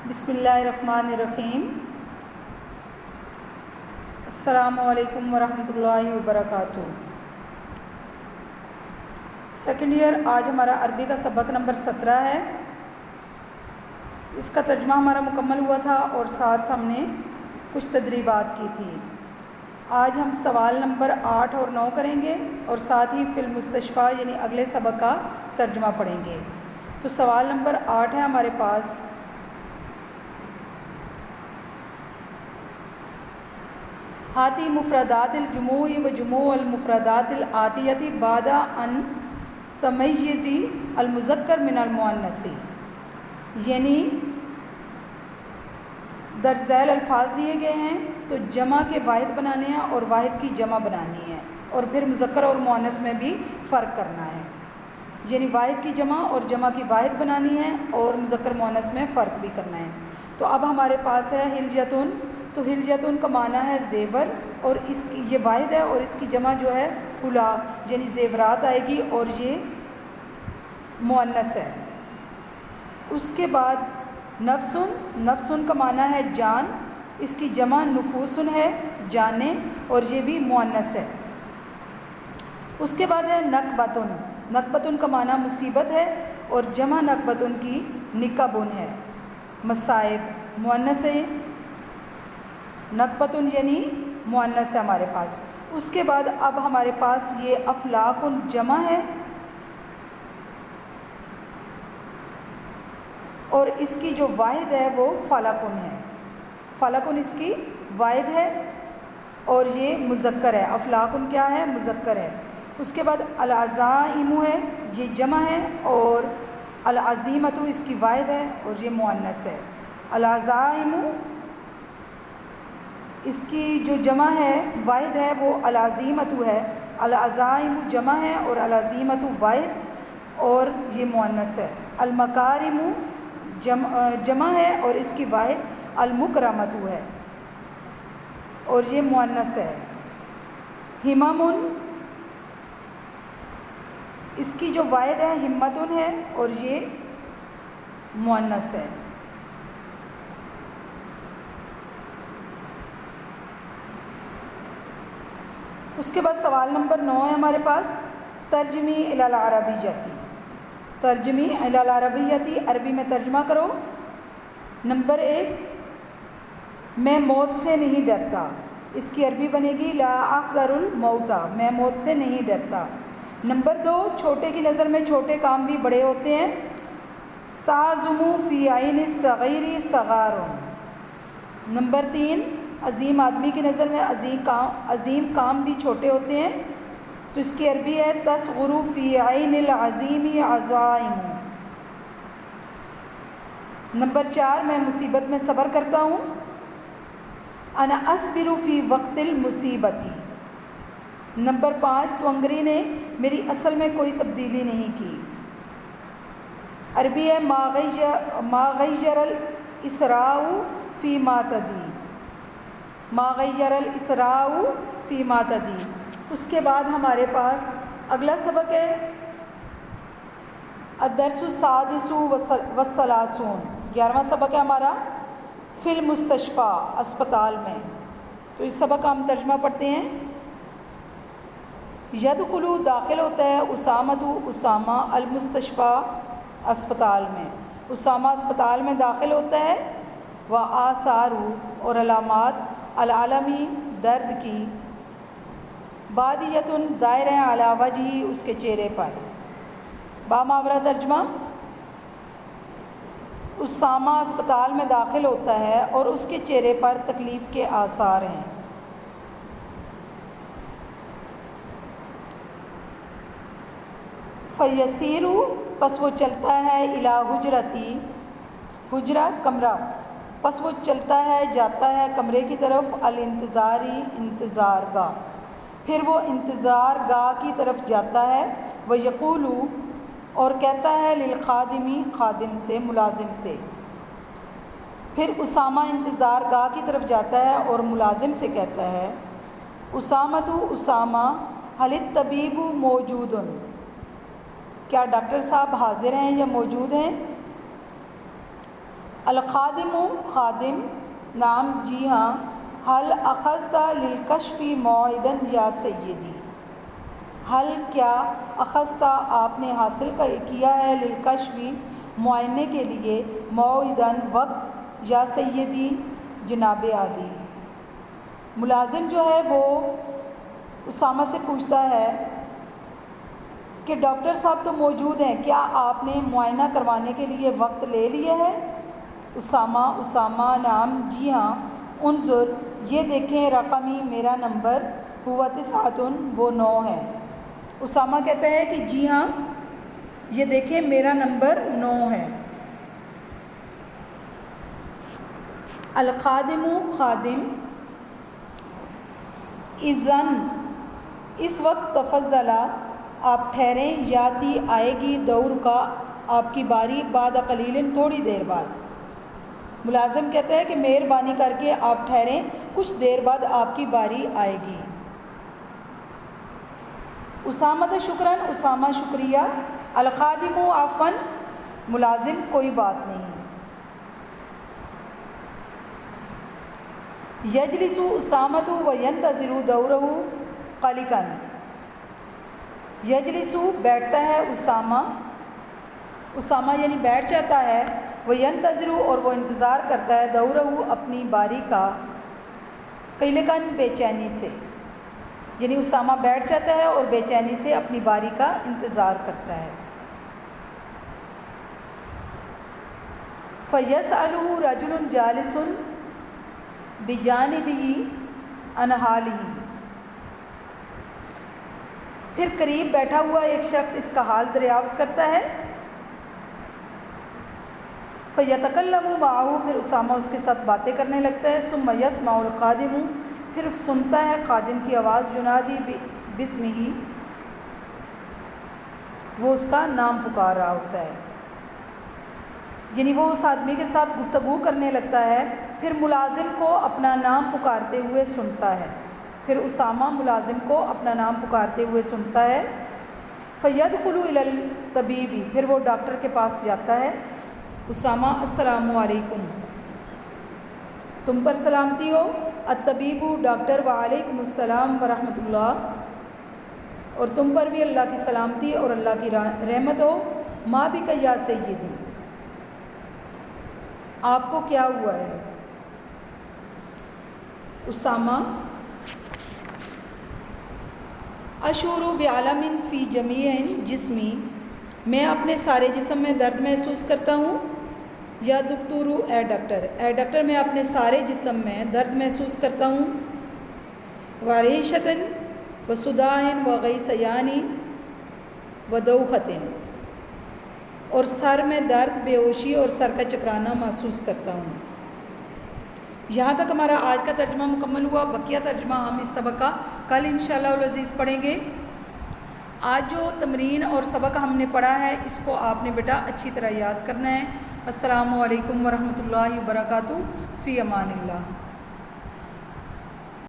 بسم اللہ الرحمن الرحیم۔ السلام علیکم ورحمۃ اللہ وبرکاتہ۔ سیکنڈ ایئر، آج ہمارا عربی کا سبق نمبر 17 ہے۔ اس کا ترجمہ ہمارا مکمل ہوا تھا اور ساتھ ہم نے کچھ تدریبات کی تھی۔ آج ہم سوال نمبر 8 اور 9 کریں گے اور ساتھ ہی فی المستشفیٰ یعنی اگلے سبق کا ترجمہ پڑھیں گے۔ تو سوال نمبر 8 ہے ہمارے پاس، ہاتی مفردات الجموع و جموع المفردات الآتیتی بعد ان تمیزی المذکر من المؤنث، یعنی درج ذیل الفاظ دیے گئے ہیں تو جمع کے واحد بنانے ہیں اور واحد کی جمع بنانی ہے، اور پھر مذکر اور مؤنث میں بھی فرق کرنا ہے، یعنی واحد کی جمع اور جمع کی واحد بنانی ہے اور مذکر مؤنث میں فرق بھی کرنا ہے۔ تو اب ہمارے پاس ہے ہلیتن، تو ہلیتن کا معنی ہے زیور، اور اس کی یہ واحد ہے اور اس کی جمع جو ہے حلا یعنی زیورات آئے گی اور یہ مؤنث ہے۔ اس کے بعد نفسن، نفسن کا معنی ہے جان، اس کی جمع نفوسن ہے جانیں، اور یہ بھی مؤنث ہے۔ اس کے بعد ہے نکبتن، نکبتن کا معنی مصیبت ہے اور جمع نکبتن کی نکبن ہے، مصائب مؤنث ہے، نکبتن یعنی مؤنث ہے ہمارے پاس۔ اس کے بعد اب ہمارے پاس یہ افلاکن جمع ہے اور اس کی جو واحد ہے وہ فلکن ہے، فلکن اس کی واحد ہے اور یہ مذکر ہے، افلاکن کیا ہے؟ مذکر ہے۔ اس کے بعد العزائم ہے، یہ جمع ہے، اور العزیمت اس کی واحد ہے اور یہ مؤنث ہے۔ العزائم اس کی جو جمع ہے واحد ہے وہ العزیمت ہے، العزائم جمع ہے اور العزیمت واحد اور یہ مؤنث ہے۔ المکارم جمع ہے اور اس کی واحد المکرمت ہے اور یہ مؤنث ہے۔ ہمم اس کی جو واحد ہے ہمتن ہے اور یہ مؤنث ہے۔ اس کے بعد سوال نمبر 9 ہے ہمارے پاس، ترجمی الی العربیتی، ترجمی الی العربیتی، عربی میں ترجمہ کرو۔ نمبر 1، میں موت سے نہیں ڈرتا، اس کی عربی بنے گی لا احذر الموت، میں موت سے نہیں ڈرتا۔ نمبر 2، چھوٹے کی نظر میں چھوٹے کام بھی بڑے ہوتے ہیں، تعظم فی عین الصغیر صغار۔ نمبر 3، عظیم آدمی کی نظر میں عظیم کام بھی چھوٹے ہوتے ہیں، تو اس کی عربی ہے تصغر فی عین العظیم عزائم۔ نمبر 4، میں مصیبت میں صبر کرتا ہوں، انا اصبر فی وقت المصیبت۔ نمبر 5، توانگری نے میری اصل میں کوئی تبدیلی نہیں کی، عربی ہے ما غیر الاسراء فی ما تدی، ما غیر الاسراء فی ما تدی۔ اس کے بعد ہمارے پاس اگلا سبق ہے الدرس السادس والثلاثون، 11واں سبق ہے ہمارا فی المستشفیٰ، اسپتال میں۔ تو اس سبق کا ہم ترجمہ پڑھتے ہیں۔ یدخل داخل ہوتا ہے اسامۃ اسامہ المستشفیٰ، اسپتال میں، اسامہ اسپتال میں داخل ہوتا ہے، و آثار اور علامات العالمی درد کی، بادیتن ظاہر ہیں علی وجہی اس کے چہرے پر۔ باماورہ ترجمہ، اسامہ اسپتال میں داخل ہوتا ہے اور اس کے چہرے پر تکلیف کے آثار ہیں۔ فیسیر پس وہ چلتا ہے الی حجرتی، حجرہ کمرہ، پس وہ چلتا ہے جاتا ہے کمرے کی طرف، الانتظاری انتظار گاہ، پھر وہ انتظار گاہ کی طرف جاتا ہے، وہ یقول اور کہتا ہے للخادمی خادم سے، ملازم سے۔ پھر اسامہ انتظار گاہ کی طرف جاتا ہے اور ملازم سے کہتا ہے اسامۃ اسامہ حل الطبیب موجود، کیا ڈاکٹر صاحب حاضر ہیں یا موجود ہیں؟ الخادم خادم، نعم جی ہاں، حل اخذت للکشف موعدا یا سیدی، حل کیا اخذت آپ نے حاصل کیا ہے للکشف معائنے کے لیے موعدا وقت یا سیدی جناب عالی۔ ملازم جو ہے وہ اسامہ سے پوچھتا ہے کہ ڈاکٹر صاحب تو موجود ہیں، کیا آپ نے معائنہ کروانے کے لیے وقت لے لیا ہے؟ اسامہ نعم جی ہاں، انظر یہ دیکھیں، رقمی میرا نمبر، ہوا 9 وہ 9 ہے۔ اسامہ کہتا ہے کہ جی ہاں یہ دیکھیں میرا نمبر 9 ہے۔ الخادم خادم، اذن اس وقت، تفضلا آپ ٹھہریں، یاتی آئے گی، دور کا آپ کی باری، بعد قلیل تھوڑی دیر بعد۔ ملازم کہتا ہے کہ مہربانی کر کے آپ ٹھہریں، کچھ دیر بعد آپ کی باری آئے گی۔ اسامہ شکراً، اسامہ شکریہ، الخادم عفواً، ملازم کوئی بات نہیں۔ یجلس اسامۃ وینتظر دورہ قلقاً، یجلس بیٹھتا ہے اسامہ یعنی بیٹھ جاتا ہے، وینتظر اور وہ انتظار کرتا ہے، دورہ اپنی باری کا، قلقاً بے چینی سے، یعنی اسامہ بیٹھ جاتا ہے اور بے چینی سے اپنی باری کا انتظار کرتا ہے۔ فَيَسْأَلُهُ رَجُلٌ جَالِسٌ بِجَانِبِهِ عَنْ حَالِهِ، پھر قریب بیٹھا ہوا ایک شخص اس کا حال دریافت کرتا ہے۔ فَيَتَكَلَّمُ مَعَهُ، پھر اسامہ اس کے ساتھ باتیں کرنے لگتا ہے۔ ثُمَّ يَسْمَعُ الْخَادِمُ، پھر سنتا ہے خادم کی آواز، يُنَادِي بِاسْمِهِ، وہ اس کا نام پکار رہا ہوتا ہے، یعنی وہ اس آدمی کے ساتھ گفتگو کرنے لگتا ہے، پھر ملازم کو اپنا نام پکارتے ہوئے سنتا ہے، پھر اسامہ ملازم کو اپنا نام پکارتے ہوئے سنتا ہے۔ فَيَدْخُلُ إِلَى الطَّبِيبِ، پھر وہ ڈاکٹر کے پاس جاتا ہے۔ اسامہ السلام علیکم، تم پر سلامتی ہو، الطبیب ڈاکٹر، وعلیکم السلام ورحمۃ اللہ، اور تم پر بھی اللہ کی سلامتی اور اللہ کی رحمت ہو، ما بک یا سیدی، آپ کو کیا ہوا ہے؟ اسامہ اشعر بعلم فی جمیع جسمی، میں اپنے سارے جسم میں درد محسوس کرتا ہوں، یا دکتور اے ڈاکٹر میں اپنے سارے جسم میں درد محسوس کرتا ہوں، وریشتن و صداعن و غیثیانی و دوختن، اور سر میں درد، بے ہوشی اور سر کا چکرانا محسوس کرتا ہوں۔ یہاں تک ہمارا آج کا ترجمہ مکمل ہوا، بقیہ ترجمہ ہم اس سبق کا کل انشاءاللہ العزیز پڑھیں گے۔ آج جو تمرین اور سبق ہم نے پڑھا ہے اس کو آپ نے بیٹا اچھی طرح یاد کرنا ہے۔ السلام علیکم ورحمۃ اللہ وبرکاتہ، فی امان اللہ۔